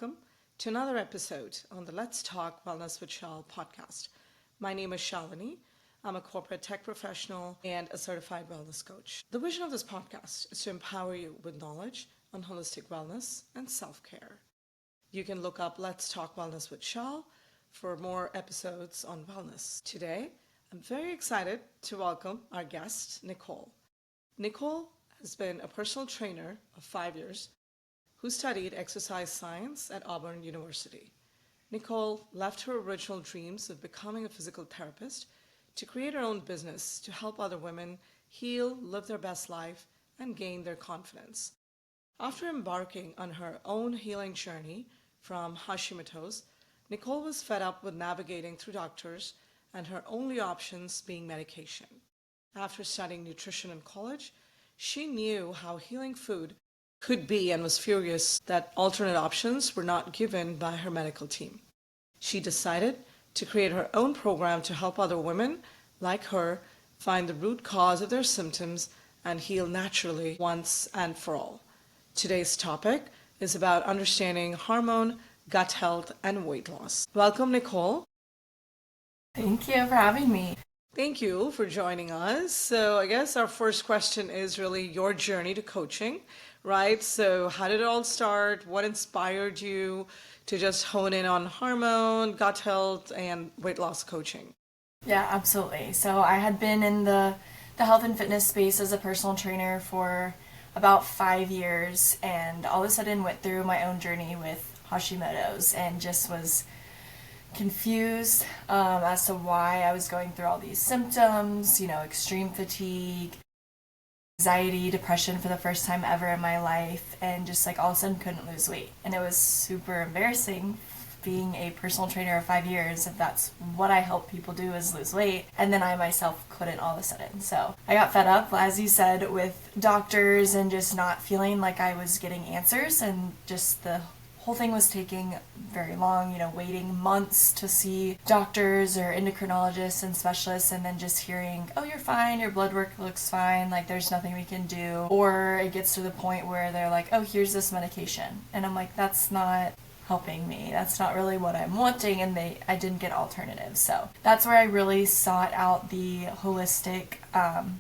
welcome to another episode on the Let's Talk Wellness with Shal podcast. My name is Shalini. I'm a corporate tech professional and a certified wellness coach. The vision of this podcast is to empower you with knowledge on holistic wellness and self-care. You can look up Let's Talk Wellness with Shal for more episodes on wellness. Today, I'm very excited to welcome our guest, Nicole. Nicole has been a personal trainer of 5 years who studied exercise science at Auburn University. Nicole left her original dreams of becoming a physical therapist to create her own business to help other women heal, live their best life, and gain their confidence. After embarking on her own healing journey from Hashimoto's, Nicole was fed up with navigating through doctors and her only options being medication. After studying nutrition in college, she knew how healing food could be and was furious that alternate options were not given by her medical team. She decided to create her own program to help other women like her find the root cause of their symptoms and heal naturally once and for all. Today's topic is about understanding hormone, gut health, and weight loss. Welcome, Nicole. Thank you for having me. Thank you for joining us. So I guess our first question is really your journey to coaching, right? So how did it all start? What inspired you to just hone in on hormone, gut health, and weight loss coaching? Yeah, absolutely. So I had been in the health and fitness space as a personal trainer for about 5 years, and all of a sudden went through my own journey with Hashimoto's and just was confused as to why I was going through all these symptoms, extreme fatigue, anxiety, depression for the first time ever in my life, and just like all of a sudden couldn't lose weight. And it was super embarrassing being a personal trainer of 5 years, if that's what I help people do is lose weight, and then I myself couldn't all of a sudden. So I got fed up, as you said, with doctors and just not feeling like I was getting answers, and just the whole thing was taking very long, waiting months to see doctors or endocrinologists and specialists, and then just hearing, oh, you're fine, your blood work looks fine, like there's nothing we can do. Or it gets to the point where they're like, oh, here's this medication. And I'm like, that's not helping me. That's not really what I'm wanting, and I didn't get alternatives. So that's where I really sought out the holistic,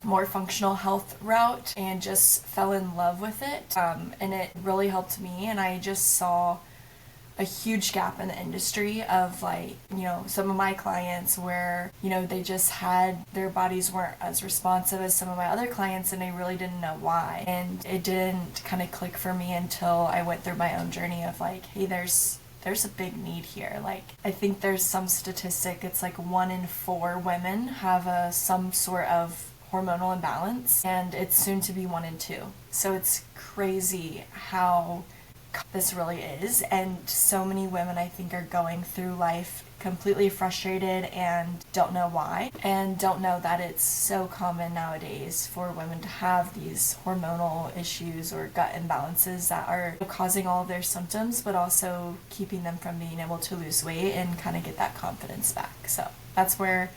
more functional health route and just fell in love with it. And it really helped me, and I just saw a huge gap in the industry of some of my clients where, they just had, their bodies weren't as responsive as some of my other clients, and I really didn't know why. And it didn't kind of click for me until I went through my own journey of hey, there's a big need here. I think there's some statistic, it's 1 in 4 women have some sort of hormonal imbalance, and it's soon to be 1 in 2. So it's crazy how this really is, and so many women I think are going through life completely frustrated and don't know why, and don't know that it's so common nowadays for women to have these hormonal issues or gut imbalances that are causing all of their symptoms, but also keeping them from being able to lose weight and kind of get that confidence back. So that's where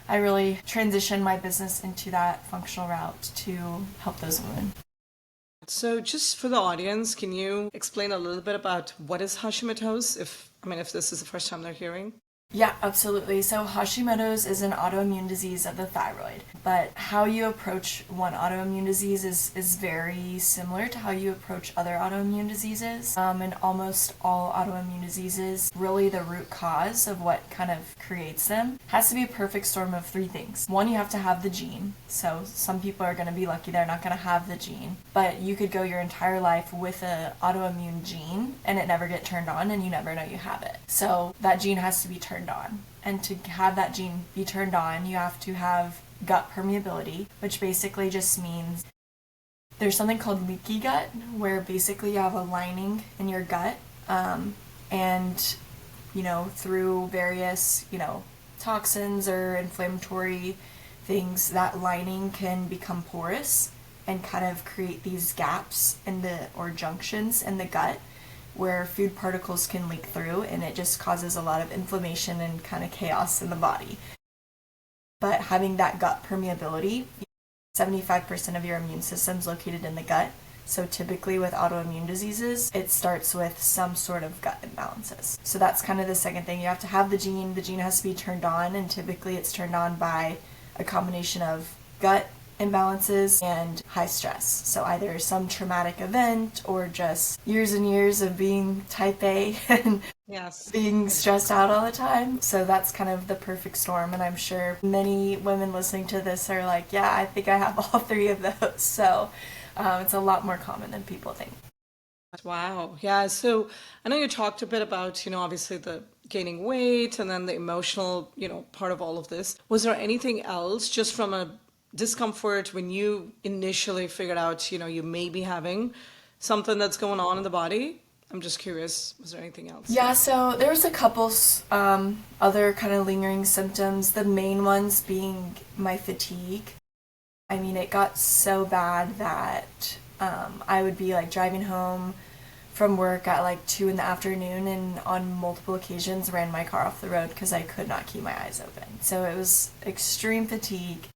I really transitioned my business into that functional route to help those women. So just for the audience, can you explain a little bit about what is Hashimoto's, if this is the first time they're hearing? Yeah, absolutely. So Hashimoto's is an autoimmune disease of the thyroid, but how you approach one autoimmune disease is very similar to how you approach other autoimmune diseases. And almost all autoimmune diseases, really the root cause of what kind of creates them has to be a perfect storm of 3 things. One, you have to have the gene. So some people are going to be lucky they're not going to have the gene, but you could go your entire life with an autoimmune gene and it never get turned on, and you never know you have it. So that gene has to be turned on. And to have that gene be turned on, you have to have gut permeability, which basically just means there's something called leaky gut, where basically you have a lining in your gut, and through various toxins or inflammatory things, that lining can become porous and kind of create these gaps or junctions in the gut where food particles can leak through, and it just causes a lot of inflammation and kind of chaos in the body. But having that gut permeability, 75% of your immune system is located in the gut, So typically with autoimmune diseases, it starts with some sort of gut imbalances. So that's kind of the second thing. You have to have the gene has to be turned on, and typically it's turned on by a combination of gut imbalances and high stress. So either some traumatic event or just years and years of being type A and Yes. being stressed out all the time. So that's kind of the perfect storm. And I'm sure many women listening to this are like, yeah, I think I have all three of those. So it's a lot more common than people think. Wow. Yeah. So I know you talked a bit about, obviously the gaining weight and then the emotional, part of all of this. Was there anything else just from a discomfort when you initially figured out, you may be having something that's going on in the body? I'm just curious, was there anything else? Yeah, so there was a couple other kind of lingering symptoms, the main ones being my fatigue. I mean, it got so bad that I would be like driving home from work at like 2 in the afternoon, and on multiple occasions ran my car off the road because I could not keep my eyes open. So it was extreme fatigue.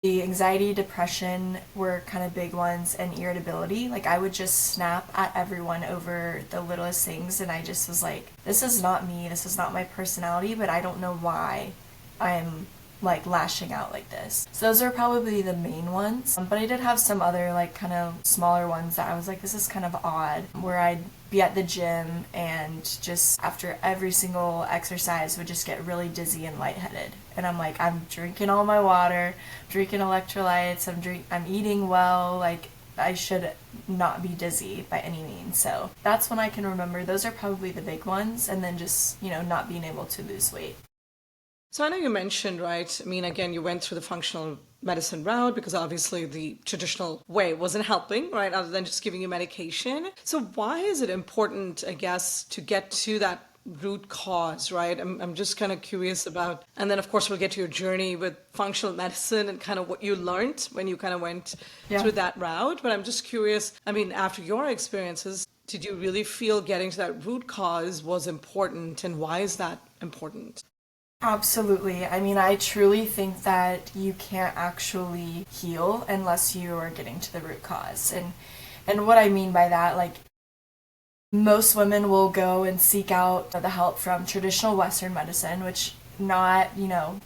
The anxiety, depression were kind of big ones, and irritability. Like I would just snap at everyone over the littlest things, and I just was like, this is not me, this is not my personality, but I don't know why I'm like lashing out like this. So those are probably the main ones. But I did have some other like kind of smaller ones that I was like, this is kind of odd, where I'd be at the gym and just after every single exercise would just get really dizzy and lightheaded. And I'm like, I'm drinking all my water, drinking electrolytes, I'm eating well, like I should not be dizzy by any means. So that's when I can remember. Those are probably the big ones, and then just, not being able to lose weight. So I know you mentioned, right? I mean, again, you went through the functional medicine route because obviously the traditional way wasn't helping, right? Other than just giving you medication. So why is it important, I guess, to get to that root cause, right? I'm just kind of curious about, and then of course we'll get to your journey with functional medicine and kind of what you learned when you kind of went through that route. But I'm just curious, I mean, after your experiences, did you really feel getting to that root cause was important, and why is that important? Absolutely. I mean, I truly think that you can't actually heal unless you are getting to the root cause. And what I mean by that, like most women will go and seek out the help from traditional Western medicine, which not,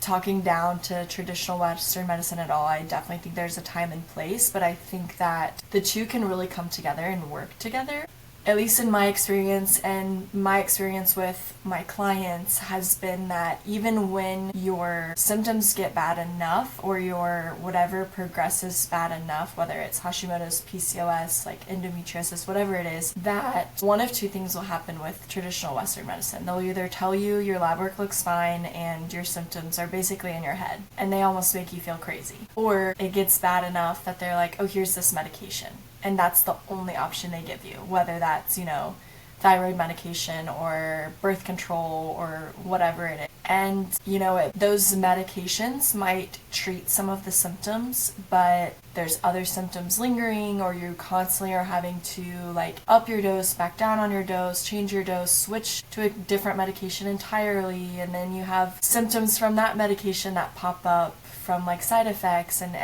talking down to traditional Western medicine at all. I definitely think there's a time and place, but I think that the two can really come together and work together. At least in my experience, and my experience with my clients has been that even when your symptoms get bad enough or your whatever progresses bad enough, whether it's Hashimoto's, PCOS, like endometriosis, whatever it is, that one of two things will happen with traditional Western medicine. They'll either tell you your lab work looks fine and your symptoms are basically in your head and they almost make you feel crazy. Or it gets bad enough that they're like, oh, here's this medication. And that's the only option they give you, whether that's, thyroid medication or birth control or whatever it is. And, those medications might treat some of the symptoms, but there's other symptoms lingering, or you constantly are having to like up your dose, back down on your dose, change your dose, switch to a different medication entirely. And then you have symptoms from that medication that pop up from like side effects, and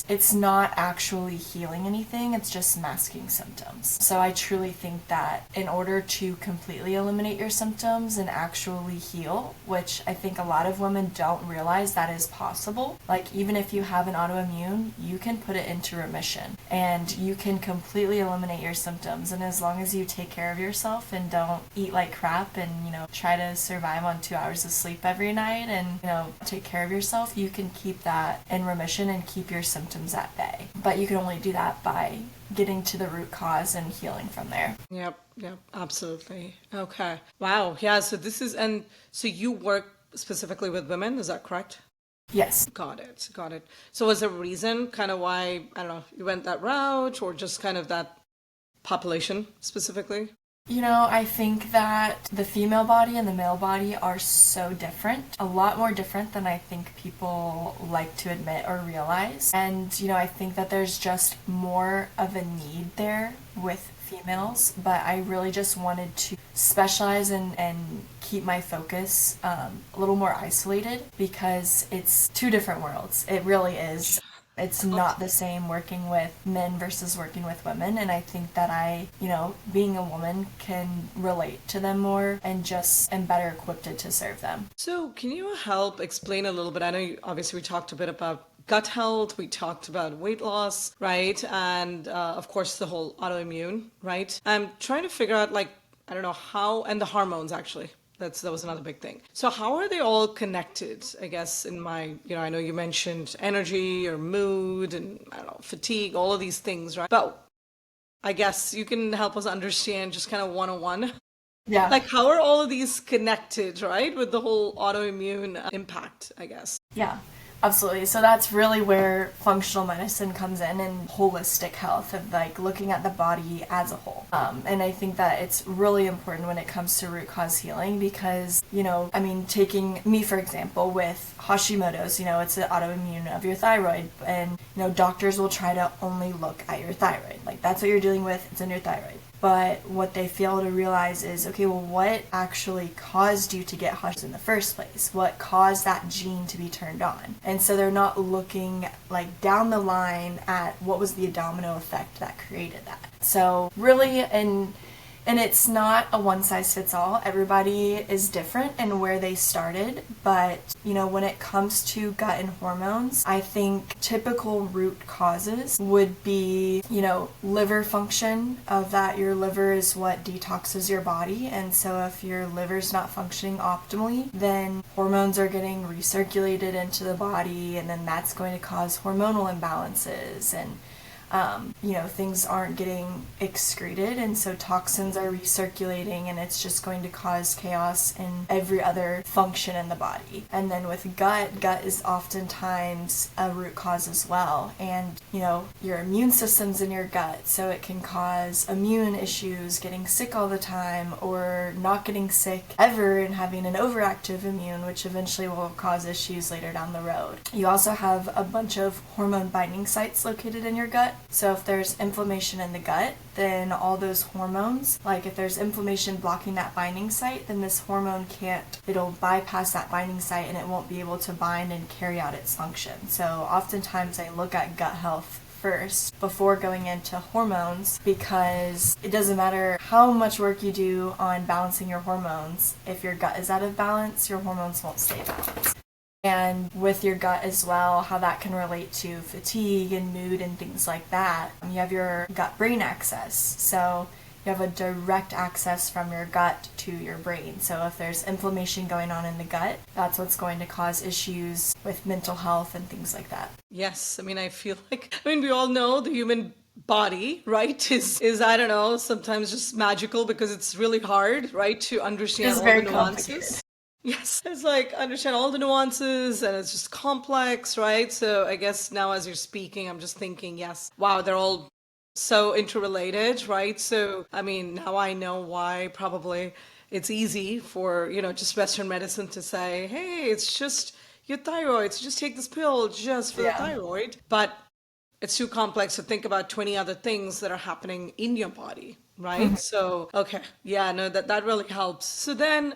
it's not actually healing anything, it's just masking symptoms. So I truly think that in order to completely eliminate your symptoms and actually heal, which I think a lot of women don't realize that is possible, like even if you have an autoimmune, you can put it into remission and you can completely eliminate your symptoms. And as long as you take care of yourself and don't eat like crap and try to survive on 2 hours of sleep every night and take care of yourself, you can keep that in remission and keep your symptoms at bay. But you can only do that by getting to the root cause and healing from there. Yep, absolutely. Okay. Wow. Yeah, so you work specifically with women, is that correct? Yes. Got it. So was there a reason kind of why, I don't know, you went that route, or just kind of that population specifically? I think that the female body and the male body are so different, a lot more different than I think people like to admit or realize. And, I think that there's just more of a need there with females, but I really just wanted to specialize and keep my focus a little more isolated because it's two different worlds. It really is. It's not the same working with men versus working with women. And I think that being a woman, can relate to them more and just am better equipped to serve them. So can you help explain a little bit? I know obviously we talked a bit about gut health, we talked about weight loss, right? And of course the whole autoimmune, right? I'm trying to figure out, like, I don't know how, and the hormones actually. That was another big thing. So how are they all connected? I guess I know you mentioned energy or mood and, I don't know, fatigue, all of these things, right? But I guess you can help us understand just kind of 101. Yeah. Like, how are all of these connected, right? With the whole autoimmune impact, I guess. Yeah, absolutely. So that's really where functional medicine comes in, and holistic health, of like looking at the body as a whole. And I think that it's really important when it comes to root cause healing because, taking me for example with Hashimoto's, it's an autoimmune of your thyroid, and, doctors will try to only look at your thyroid. Like, that's what you're dealing with, it's in your thyroid. But what they fail to realize is, okay, well, what actually caused you to get Hashimoto's in the first place? What caused that gene to be turned on? And so they're not looking like down the line at what was the domino effect that created that. So really, and it's not a one size fits all. Everybody is different in where they started, but when it comes to gut and hormones, I think typical root causes would be, liver function, of that your liver is what detoxes your body. And so if your liver's not functioning optimally, then hormones are getting recirculated into the body, and then that's going to cause hormonal imbalances, and things aren't getting excreted, and so toxins are recirculating, and it's just going to cause chaos in every other function in the body. And then with gut is oftentimes a root cause as well. And, your immune system's in your gut, so it can cause immune issues, getting sick all the time, or not getting sick ever and having an overactive immune, which eventually will cause issues later down the road. You also have a bunch of hormone binding sites located in your gut. So if there's inflammation in the gut, then all those hormones, like if there's inflammation blocking that binding site, then this hormone it'll bypass that binding site, and it won't be able to bind and carry out its function. So oftentimes I look at gut health first before going into hormones, because it doesn't matter how much work you do on balancing your hormones. If your gut is out of balance, your hormones won't stay balanced. And with your gut as well, how that can relate to fatigue and mood and things like that. You have your gut-brain axis. So you have a direct access from your gut to your brain. So if there's inflammation going on in the gut, that's what's going to cause issues with mental health and things like that. Yes. I feel like, we all know the human body, right, is I don't know, sometimes just magical, because it's really hard, right, to understand all the nuances. Yes, it's like understand all the nuances, and it's just complex, right? So I guess now as you're speaking, I'm just thinking, yes, wow, they're all so interrelated, right? So, now I know why probably it's easy for, just Western medicine to say, hey, it's just your thyroid, so just take this pill just for the thyroid. But it's too complex to think about 20 other things that are happening in your body, right? Mm-hmm. So, okay, yeah, no, that really helps. So then,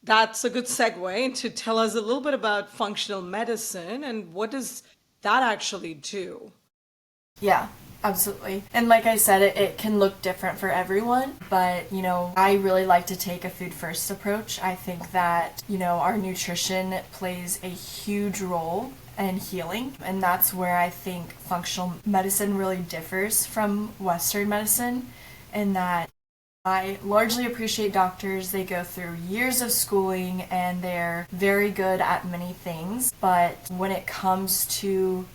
that's a good segue to tell us a little bit about functional medicine and what does that actually do? Yeah, absolutely. And like I said, it can look different for everyone, but, I really like to take a food first approach. I think that, our nutrition plays a huge role in healing, and that's where I think functional medicine really differs from Western medicine, in that I largely appreciate doctors. They go through years of schooling and they're very good at many things. But when it comes to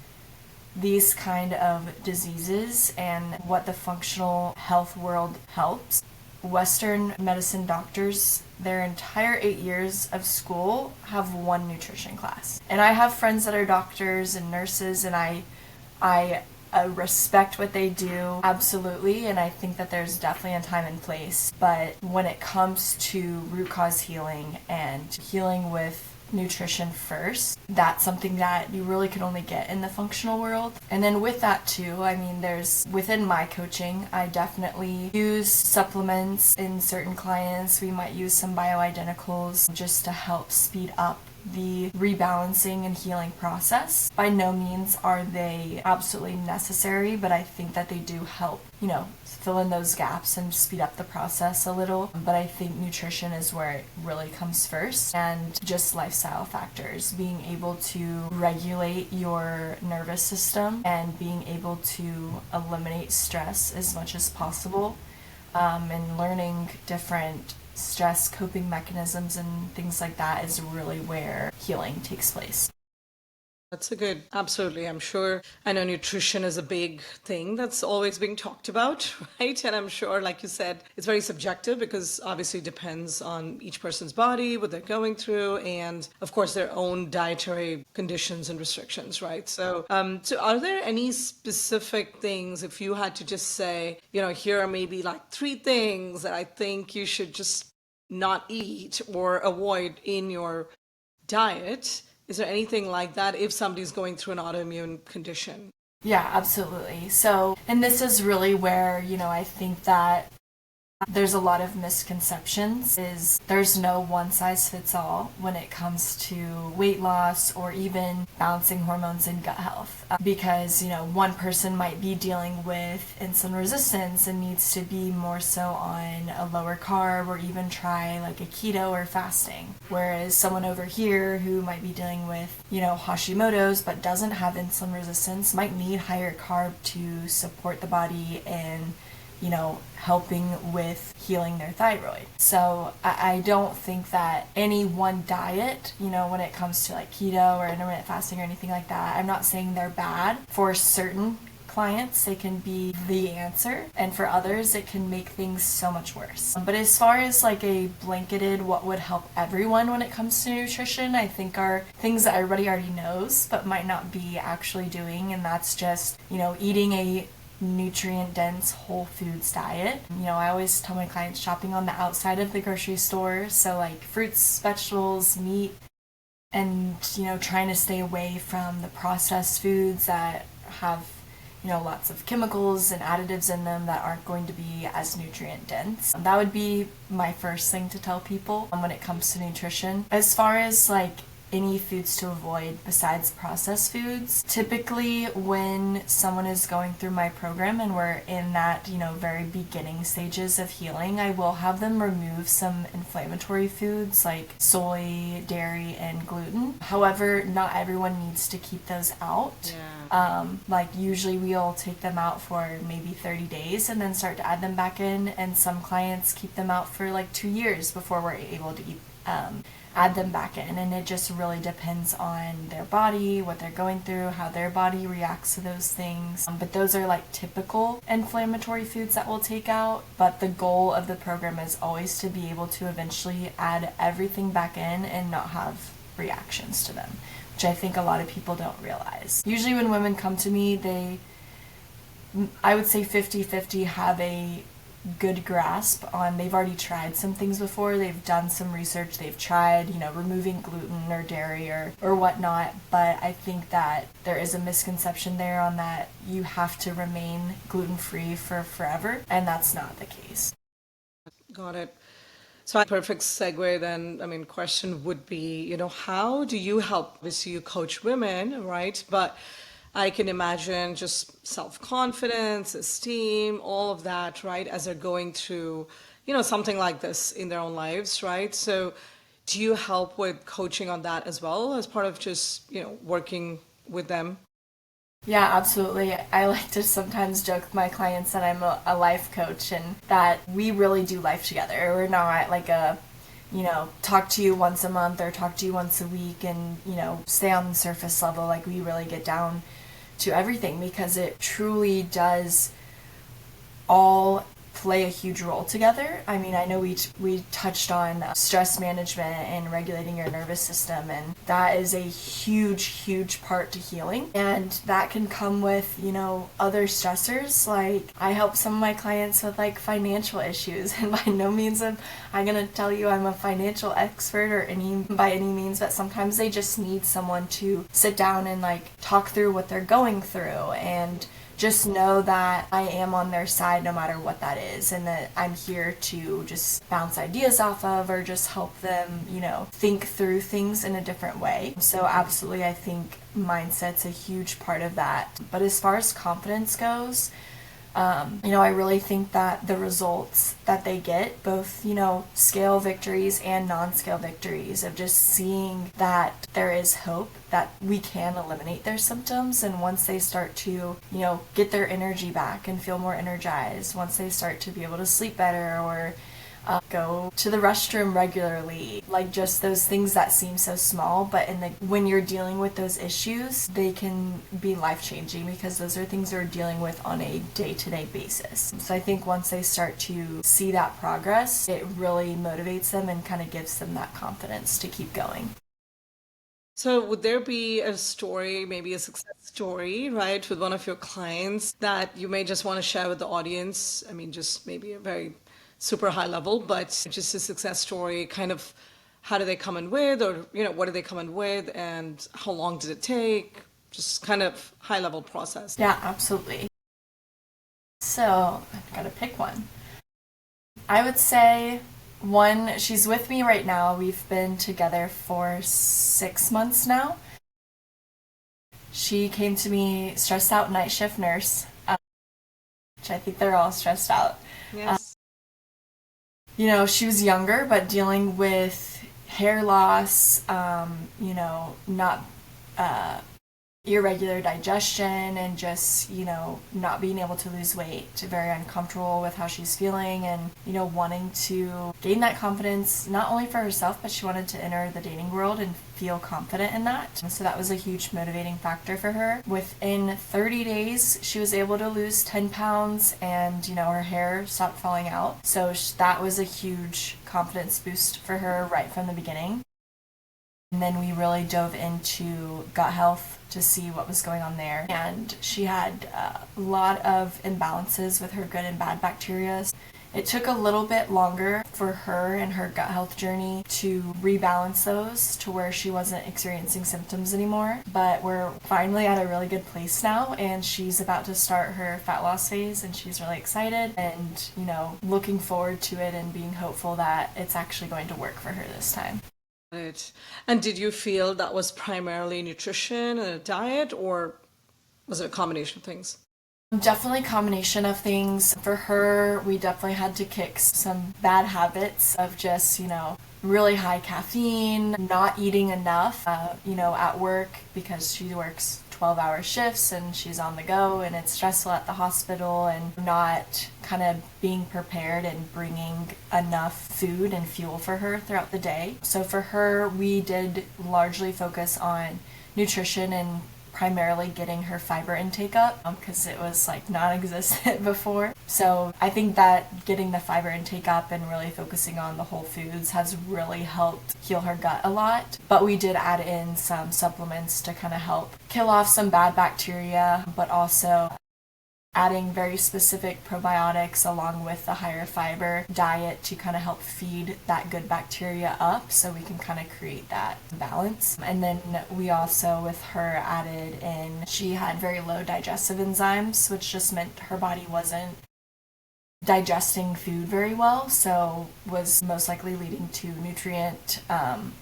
these kind of diseases and what the functional health world helps, Western medicine doctors, their entire 8 years of school, have one nutrition class. And I have friends that are doctors and nurses, and I respect what they do, absolutely, and I think that there's definitely a time and place. But when it comes to root cause healing and healing with nutrition first, that's something that you really can only get in the functional world. And then with that too, within my coaching, I definitely use supplements in certain clients. We might use some bioidenticals just to help speed up the rebalancing and healing process. By no means are they absolutely necessary, but I think that they do help, fill in those gaps and speed up the process a little. But I think nutrition is where it really comes first, and just lifestyle factors, being able to regulate your nervous system and being able to eliminate stress as much as possible, and learning different stress coping mechanisms and things like that is really where healing takes place. That's absolutely. I'm sure, I know nutrition is a big thing that's always being talked about, right? And I'm sure, like you said, it's very subjective because obviously it depends on each person's body, what they're going through, and of course their own dietary conditions and restrictions, right? So are there any specific things, if you had to just say, here are maybe like 3 things that I think you should just not eat or avoid in your diet? Is there anything like that if somebody's going through an autoimmune condition? Yeah, absolutely. So, and this is really where, I think that there's a lot of misconceptions. There's no one size fits all when it comes to weight loss or even balancing hormones and gut health. Because, one person might be dealing with insulin resistance and needs to be more so on a lower carb or even try like a keto or fasting. Whereas someone over here who might be dealing with, Hashimoto's but doesn't have insulin resistance might need higher carb to support the body and helping with healing their thyroid. So I don't think that any one diet, when it comes to like keto or intermittent fasting or anything like that, I'm not saying they're bad. For certain clients, they can be the answer, and for others, it can make things so much worse. But as far as like a blanketed what would help everyone when it comes to nutrition, I think are things that everybody already knows but might not be actually doing, and that's just, eating a nutrient-dense whole foods diet. I always tell my clients shopping on the outside of the grocery store, so like fruits, vegetables, meat, and trying to stay away from the processed foods that have lots of chemicals and additives in them that aren't going to be as nutrient dense. That would be my first thing to tell people when it comes to nutrition. As far as like any foods to avoid besides processed foods, typically when someone is going through my program and we're in that very beginning stages of healing, I will have them remove some inflammatory foods like soy, dairy, and gluten. However, not everyone needs to keep those out. Like usually we'll take them out for maybe 30 days and then start to add them back in, and some clients keep them out for like 2 years before we're able to add them back in, and it just really depends on their body, what they're going through, how their body reacts to those things. But those are like typical inflammatory foods that we'll take out, but the goal of the program is always to be able to eventually add everything back in and not have reactions to them, which I think a lot of people don't realize. Usually when women come to me, I would say 50-50 have a good grasp on, they've already tried some things before, they've done some research, they've tried removing gluten or dairy or whatnot, but I think that there is a misconception there on that you have to remain gluten-free for forever, and that's not the case. Got it. So a perfect segue then, question would be, how do you help? Obviously you coach women, right? But I can imagine just self-confidence, esteem, all of that, right, as they're going through, something like this in their own lives, right? So do you help with coaching on that as well as part of just, working with them? Yeah, absolutely. I like to sometimes joke with my clients that I'm a life coach and that we really do life together. We're not like a talk to you once a month or talk to you once a week and, stay on the surface level. Like, we really get down to everything because it truly does all play a huge role together. I know we touched on stress management and regulating your nervous system, and that is a huge part to healing, and that can come with other stressors. Like, I help some of my clients with like financial issues, and by no means am I gonna tell you I'm a financial expert or by any means, but sometimes they just need someone to sit down and like talk through what they're going through and just know that I am on their side no matter what that is, and that I'm here to just bounce ideas off of or just help them, think through things in a different way. So absolutely, I think mindset's a huge part of that. But as far as confidence goes, I really think that the results that they get, both, scale victories and non-scale victories, of just seeing that there is hope, that we can eliminate their symptoms. And once they start to, get their energy back and feel more energized, once they start to be able to sleep better or go to the restroom regularly, like just those things that seem so small, but when you're dealing with those issues, they can be life-changing, because those are things they're dealing with on a day-to-day basis. So I think once they start to see that progress, it really motivates them and kind of gives them that confidence to keep going. So would there be a story, maybe a success story, right, with one of your clients that you may just want to share with the audience? I mean, just maybe a very super high level, but just a success story, kind of how do they come in with, or, what do they come in with, and how long did it take? Just kind of high level process. Yeah, absolutely. So I've got to pick one. I would say one, she's with me right now. We've been together for 6 months now. She came to me stressed out night shift nurse, which I think they're all stressed out. Yes. She was younger, but dealing with hair loss, not irregular digestion, and just, not being able to lose weight. Very uncomfortable with how she's feeling, and, wanting to gain that confidence, not only for herself, but she wanted to enter the dating world and feel confident in that. And so that was a huge motivating factor for her. Within 30 days, she was able to lose 10 pounds, and, her hair stopped falling out. So that was a huge confidence boost for her right from the beginning. And then we really dove into gut health to see what was going on there. And she had a lot of imbalances with her good and bad bacteria. It took a little bit longer for her and her gut health journey to rebalance those to where she wasn't experiencing symptoms anymore. But we're finally at a really good place now, and she's about to start her fat loss phase, and she's really excited and, looking forward to it and being hopeful that it's actually going to work for her this time. Right. And did you feel that was primarily nutrition and a diet, or was it a combination of things? Definitely a combination of things. For her, we definitely had to kick some bad habits of just, really high caffeine, not eating enough, at work, because she works 12-hour shifts and she's on the go, and it's stressful at the hospital, and not kind of being prepared and bringing enough food and fuel for her throughout the day. So for her, we did largely focus on nutrition and primarily getting her fiber intake up, because it was like non-existent before. So I think that getting the fiber intake up and really focusing on the whole foods has really helped heal her gut a lot. But we did add in some supplements to kind of help kill off some bad bacteria, but also adding very specific probiotics along with the higher fiber diet to kind of help feed that good bacteria up, so we can kind of create that balance. And then we also, with her, added in, she had very low digestive enzymes, which just meant her body wasn't digesting food very well, so was most likely leading to nutrient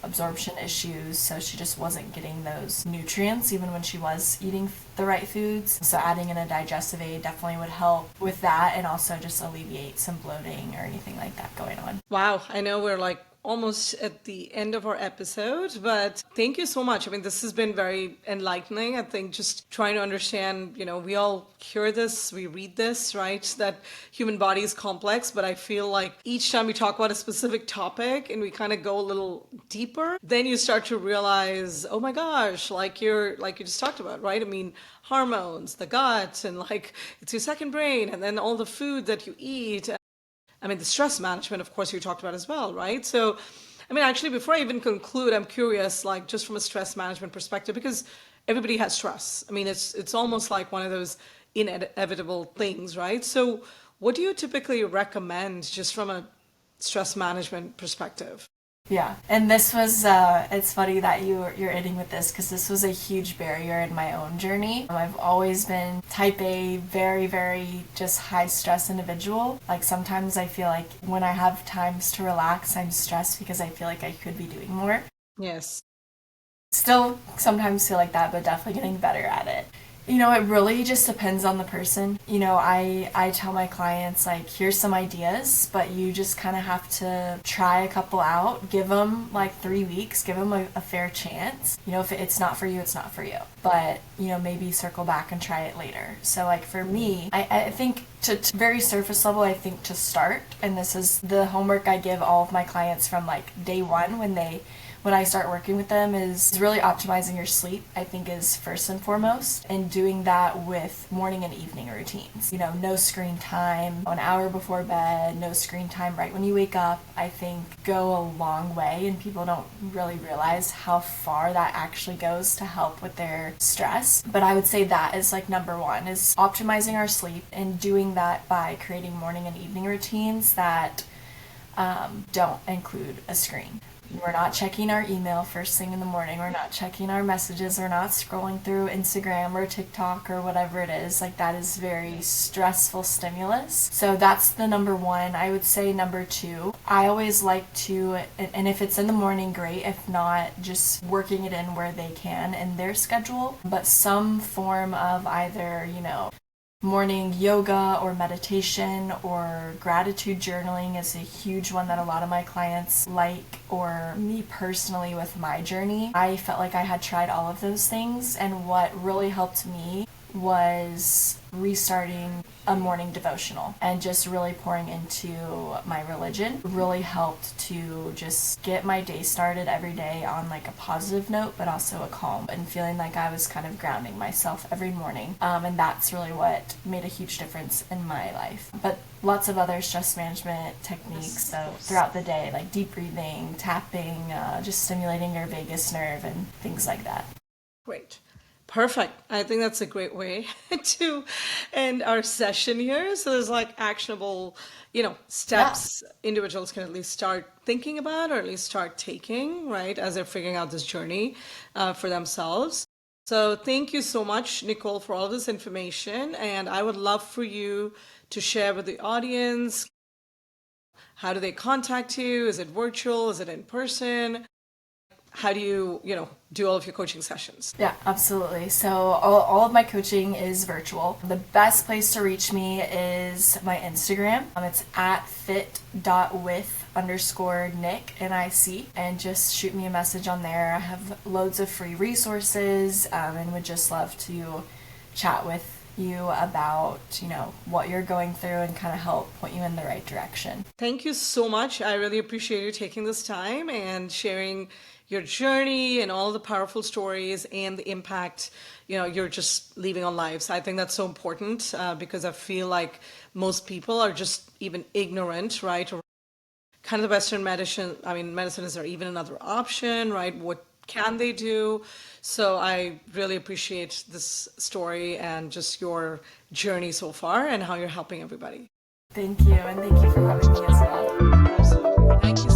absorption issues. So she just wasn't getting those nutrients even when she was eating the right foods. So adding in a digestive aid definitely would help with that, and also just alleviate some bloating or anything like that going on. Wow, I know we're like almost at the end of our episode, but thank you so much. I mean, this has been very enlightening. I think just trying to understand, we all hear this, we read this, right? That human body is complex, but I feel like each time we talk about a specific topic and we kind of go a little deeper, then you start to realize, oh my gosh, like you just talked about, right? I mean, hormones, the gut, and like it's your second brain, and then all the food that you eat. I mean, the stress management, of course, you talked about as well, right? So, I mean, actually, before I even conclude, I'm curious, like, just from a stress management perspective, because everybody has stress. I mean, it's almost like one of those inevitable things, right? So, what do you typically recommend just from a stress management perspective? Yeah, and this was, it's funny that you're ending with this because this was a huge barrier in my own journey. I've always been type A, very, very just high stress individual. Like sometimes I feel like when I have times to relax, I'm stressed because I feel like I could be doing more. Yes. Still sometimes feel like that, but definitely getting better at it. You know, it really just depends on the person. You know, I tell my clients, like, here's some ideas, but you just kind of have to try a couple out, give them like 3 weeks, give them a fair chance. You know, if it's not for you, it's not for you. But, you know, maybe circle back and try it later. So, like, for me, I think to very surface level, I think to start, and this is the homework I give all of my clients from like day one when I start working with them is really optimizing your sleep, I think is first and foremost, and doing that with morning and evening routines. You know, no screen time, an hour before bed, no screen time right when you wake up, I think go a long way, and people don't really realize how far that actually goes to help with their stress. But I would say that is like number one, is optimizing our sleep and doing that by creating morning and evening routines that don't include a screen. We're not checking our email first thing in the morning. We're not checking our messages. We're not scrolling through Instagram or TikTok or whatever it is. Like that is very stressful stimulus. So that's the number one. I would say number two, I always like to, and if it's in the morning, great. If not, just working it in where they can in their schedule. But some form of either, you know, morning yoga or meditation or gratitude journaling is a huge one that a lot of my clients like, or me personally with my journey. I felt like I had tried all of those things, and what really helped me was restarting a morning devotional and just really pouring into my religion really helped to just get my day started every day on like a positive note, but also a calm, and feeling like I was kind of grounding myself every morning. And that's really what made a huge difference in my life. But lots of other stress management techniques, so throughout the day, like deep breathing, tapping, just stimulating your vagus nerve and things like that. Great. Perfect. I think that's a great way to end our session here. So there's like actionable, steps individuals can at least start thinking about, or at least start taking, right, as they're figuring out this journey for themselves. So thank you so much, Nicole, for all this information. And I would love for you to share with the audience, how do they contact you? Is it virtual? Is it in person? How do you, do all of your coaching sessions? Yeah, absolutely. So all of my coaching is virtual. The best place to reach me is my Instagram. It's at fit.with_Nick, N-I-C, and just shoot me a message on there. I have loads of free resources and would just love to chat with you about, what you're going through and kind of help point you in the right direction. Thank you so much. I really appreciate you taking this time and sharing your journey and all the powerful stories and the impact, you're just leaving on lives. I think that's so important because I feel like most people are just even ignorant, right? Or kind of the Western medicine. I mean, medicine, is there even another option, right? What can they do? So I really appreciate this story and just your journey so far and how you're helping everybody. Thank you, and thank you for having me as well. Absolutely. Thank you